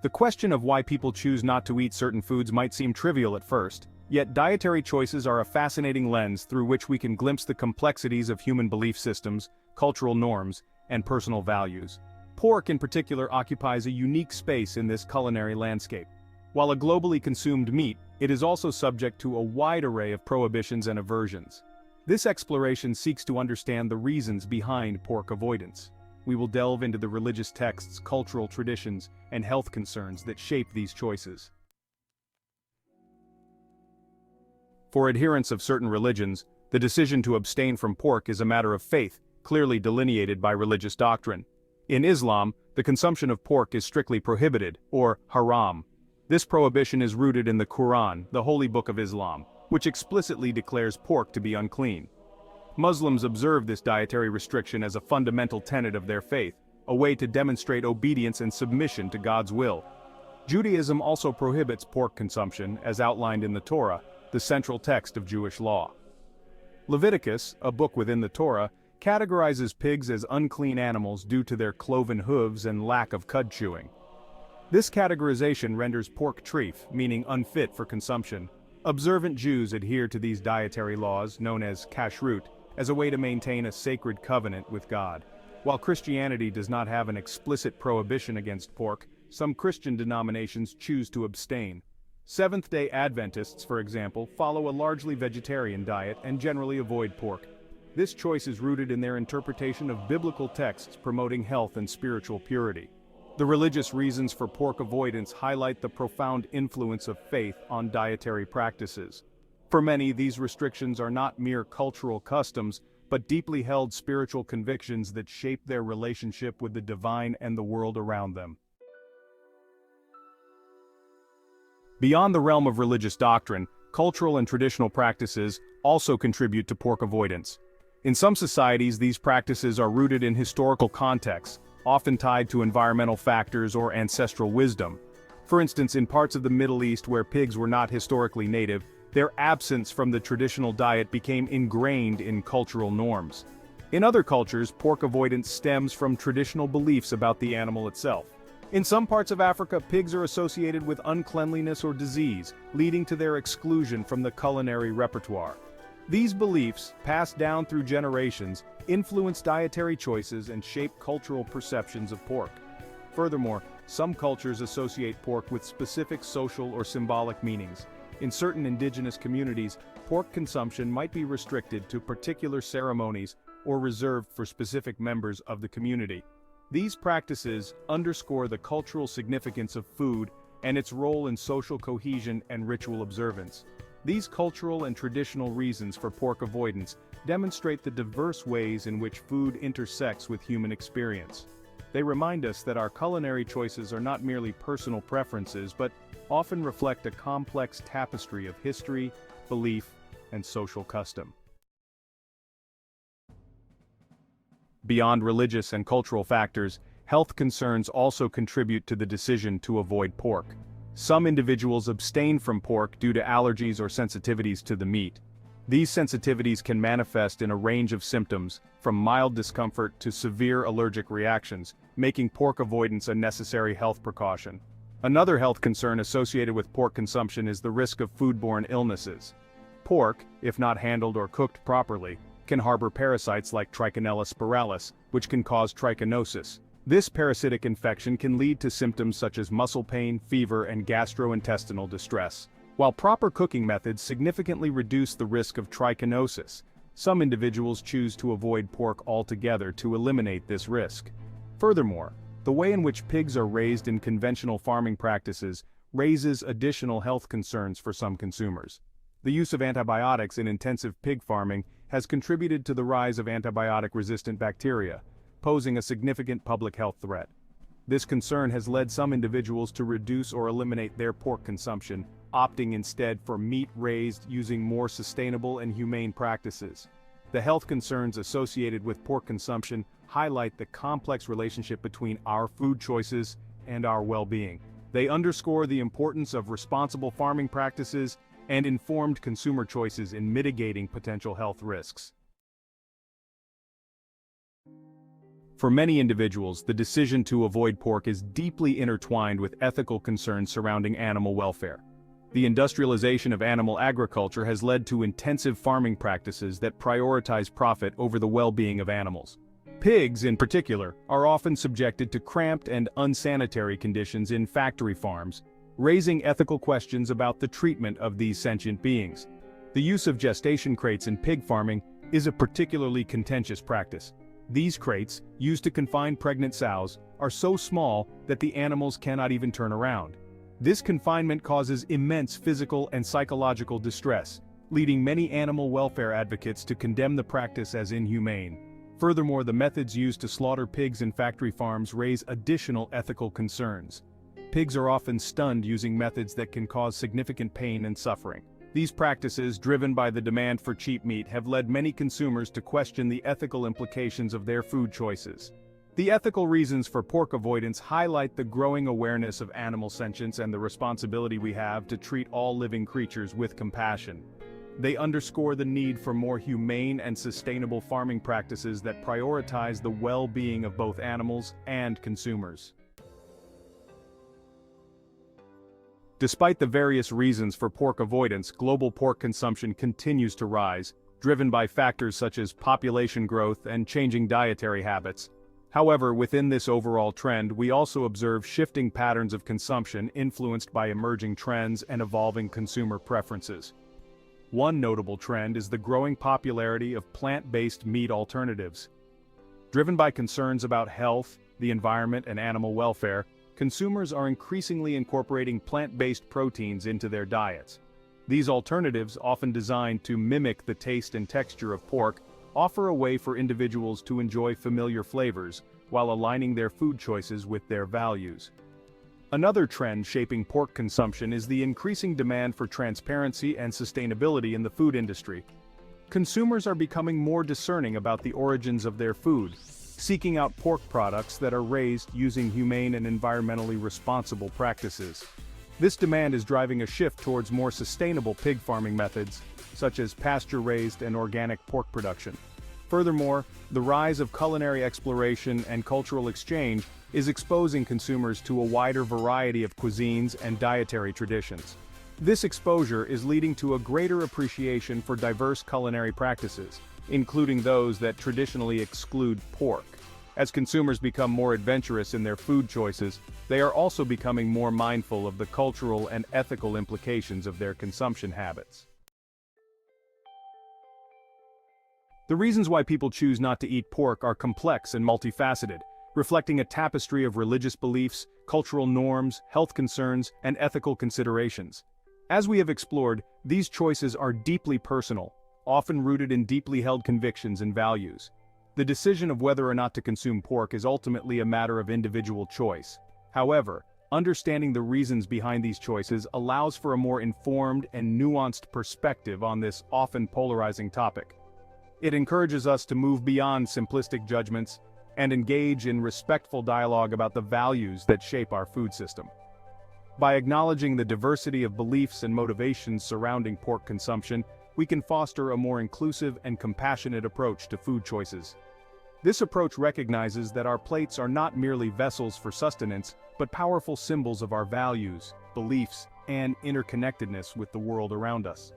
The question of why people choose not to eat certain foods might seem trivial at first, yet dietary choices are a fascinating lens through which we can glimpse the complexities of human belief systems, cultural norms, and personal values. Pork in particular occupies a unique space in this culinary landscape. While a globally consumed meat, it is also subject to a wide array of prohibitions and aversions. This exploration seeks to understand the reasons behind pork avoidance. We will delve into the religious texts, cultural traditions, and health concerns that shape these choices. For adherents of certain religions, the decision to abstain from pork is a matter of faith, clearly delineated by religious doctrine. In Islam, the consumption of pork is strictly prohibited, or haram. This prohibition is rooted in the Quran, the holy book of Islam, which explicitly declares pork to be unclean. Muslims observe this dietary restriction as a fundamental tenet of their faith, a way to demonstrate obedience and submission to God's will. Judaism also prohibits pork consumption, as outlined in the Torah, the central text of Jewish law. Leviticus, a book within the Torah, categorizes pigs as unclean animals due to their cloven hooves and lack of cud chewing. This categorization renders pork treif, meaning unfit for consumption. Observant Jews adhere to these dietary laws, known as kashrut, as a way to maintain a sacred covenant with God. While Christianity does not have an explicit prohibition against pork, some Christian denominations choose to abstain. Seventh-day Adventists, for example, follow a largely vegetarian diet and generally avoid pork. This choice is rooted in their interpretation of biblical texts promoting health and spiritual purity. The religious reasons for pork avoidance highlight the profound influence of faith on dietary practices. For many, these restrictions are not mere cultural customs, but deeply held spiritual convictions that shape their relationship with the divine and the world around them. Beyond the realm of religious doctrine, cultural and traditional practices also contribute to pork avoidance. In some societies, these practices are rooted in historical contexts, often tied to environmental factors or ancestral wisdom. For instance, in parts of the Middle East where pigs were not historically native, their absence from the traditional diet became ingrained in cultural norms. In other cultures, pork avoidance stems from traditional beliefs about the animal itself. In some parts of Africa, pigs are associated with uncleanliness or disease, leading to their exclusion from the culinary repertoire. These beliefs, passed down through generations, influence dietary choices and shape cultural perceptions of pork. Furthermore, some cultures associate pork with specific social or symbolic meanings. In certain indigenous communities, pork consumption might be restricted to particular ceremonies or reserved for specific members of the community. These practices underscore the cultural significance of food and its role in social cohesion and ritual observance. These cultural and traditional reasons for pork avoidance demonstrate the diverse ways in which food intersects with human experience. They remind us that our culinary choices are not merely personal preferences, but often reflect a complex tapestry of history, belief, and social custom. Beyond religious and cultural factors, health concerns also contribute to the decision to avoid pork. Some individuals abstain from pork due to allergies or sensitivities to the meat. These sensitivities can manifest in a range of symptoms, from mild discomfort to severe allergic reactions, making pork avoidance a necessary health precaution. Another health concern associated with pork consumption is the risk of foodborne illnesses. Pork, if not handled or cooked properly, can harbor parasites like Trichinella spiralis, which can cause trichinosis. This parasitic infection can lead to symptoms such as muscle pain, fever, and gastrointestinal distress. While proper cooking methods significantly reduce the risk of trichinosis, some individuals choose to avoid pork altogether to eliminate this risk. Furthermore, the way in which pigs are raised in conventional farming practices raises additional health concerns for some consumers. The use of antibiotics in intensive pig farming has contributed to the rise of antibiotic-resistant bacteria, posing a significant public health threat. This concern has led some individuals to reduce or eliminate their pork consumption, opting instead for meat raised using more sustainable and humane practices. The health concerns associated with pork consumption highlight the complex relationship between our food choices and our well-being. They underscore the importance of responsible farming practices and informed consumer choices in mitigating potential health risks. For many individuals, the decision to avoid pork is deeply intertwined with ethical concerns surrounding animal welfare. The industrialization of animal agriculture has led to intensive farming practices that prioritize profit over the well-being of animals. Pigs, in particular, are often subjected to cramped and unsanitary conditions in factory farms, raising ethical questions about the treatment of these sentient beings. The use of gestation crates in pig farming is a particularly contentious practice. These crates, used to confine pregnant sows, are so small that the animals cannot even turn around. This confinement causes immense physical and psychological distress, leading many animal welfare advocates to condemn the practice as inhumane. Furthermore, the methods used to slaughter pigs in factory farms raise additional ethical concerns. Pigs are often stunned using methods that can cause significant pain and suffering. These practices, driven by the demand for cheap meat, have led many consumers to question the ethical implications of their food choices. The ethical reasons for pork avoidance highlight the growing awareness of animal sentience and the responsibility we have to treat all living creatures with compassion. They underscore the need for more humane and sustainable farming practices that prioritize the well-being of both animals and consumers. Despite the various reasons for pork avoidance, global pork consumption continues to rise, driven by factors such as population growth and changing dietary habits. However, within this overall trend, we also observe shifting patterns of consumption influenced by emerging trends and evolving consumer preferences. One notable trend is the growing popularity of plant-based meat alternatives. Driven by concerns about health, the environment, and animal welfare, consumers are increasingly incorporating plant-based proteins into their diets. These alternatives, often designed to mimic the taste and texture of pork, offer a way for individuals to enjoy familiar flavors while aligning their food choices with their values. Another trend shaping pork consumption is the increasing demand for transparency and sustainability in the food industry. Consumers are becoming more discerning about the origins of their food, seeking out pork products that are raised using humane and environmentally responsible practices. This demand is driving a shift towards more sustainable pig farming methods, such as pasture-raised and organic pork production. Furthermore, the rise of culinary exploration and cultural exchange is exposing consumers to a wider variety of cuisines and dietary traditions. This exposure is leading to a greater appreciation for diverse culinary practices, including those that traditionally exclude pork. As consumers become more adventurous in their food choices, they are also becoming more mindful of the cultural and ethical implications of their consumption habits. The reasons why people choose not to eat pork are complex and multifaceted, reflecting a tapestry of religious beliefs, cultural norms, health concerns, and ethical considerations. As we have explored, these choices are deeply personal, often rooted in deeply held convictions and values. The decision of whether or not to consume pork is ultimately a matter of individual choice. However, understanding the reasons behind these choices allows for a more informed and nuanced perspective on this often polarizing topic. It encourages us to move beyond simplistic judgments and engage in respectful dialogue about the values that shape our food system. By acknowledging the diversity of beliefs and motivations surrounding pork consumption, we can foster a more inclusive and compassionate approach to food choices. This approach recognizes that our plates are not merely vessels for sustenance, but powerful symbols of our values, beliefs, and interconnectedness with the world around us.